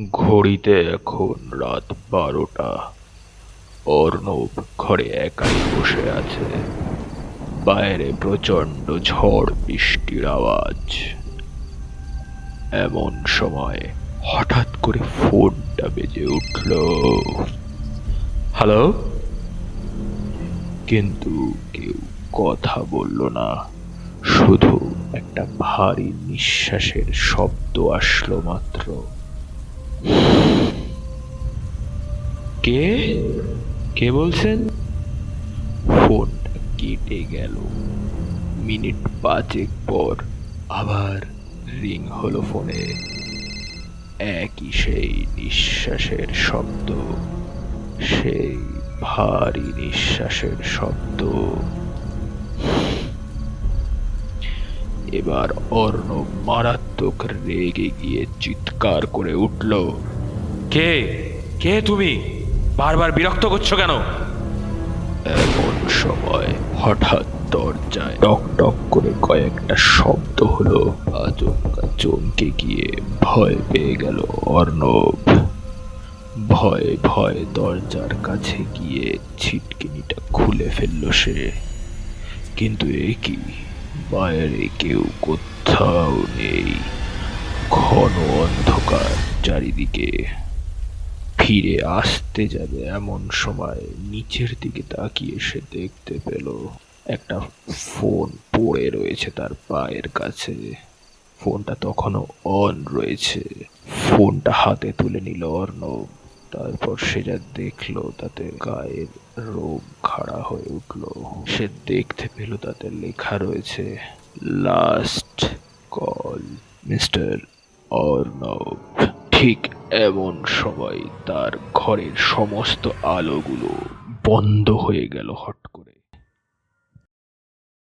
ঘড়িতে এখন রাত 12টা। অর্ণব ঘরে একাই বসে আছে। বাইরে প্রচন্ড ঝড় বৃষ্টির আওয়াজ। এমন সময় হঠাৎ করে ফোনটা বেজে উঠল। হ্যালো। কিন্তু কেউ কথা বলল না। শুধু একটা ভারী নিঃশ্বাসের শব্দ আসলো মাত্র। কে কে বলছেন? ফোনটা কেটে গেল। মিনিট পাঁচেক পর আবার রিং হলো ফোনে। একই সেই নিঃশ্বাসের শব্দ, সেই ভারী নিঃশ্বাসের শব্দ। এবার অর্ণব মারাত্মক রেগে গিয়ে চিৎকার করে উঠল, কে কে তুমি? বারবার বিরক্ত করছো কেন? এমন সময় হঠাৎ দরজায় টক টক করে কয়েকটা শব্দ হলো। আচমকা চমকে গিয়ে ভয় পেয়ে গেল অর্ণব। ভয়ে ভয়ে দরজার কাছে গিয়ে ছিটকিনিটা খুলে ফেলল সে। কিন্তু এ কি, বাইরে কেউ কোথাও নেই। ঘন অন্ধকার চারিদিকে। ফিরে আসতে যাবে এমন সময় নিচের দিকে তাকিয়ে সে দেখতে পেল একটা ফোন পড়ে রয়েছে তার পায়ের কাছে। ফোনটা তখনও অন রয়েছে। ফোনটা হাতে তুলে নিল অর্ণব। তারপর সে যা দেখলো তাতে গায়ের রোম খাড়া হয়ে উঠল। সে দেখতে পেল তাতে লেখা রয়েছে, লাস্ট কল মিস্টার অর্ণব। ঠিক এমন সময় তার ঘরের সমস্ত আলোগুলো বন্ধ হয়ে গেল হট করে।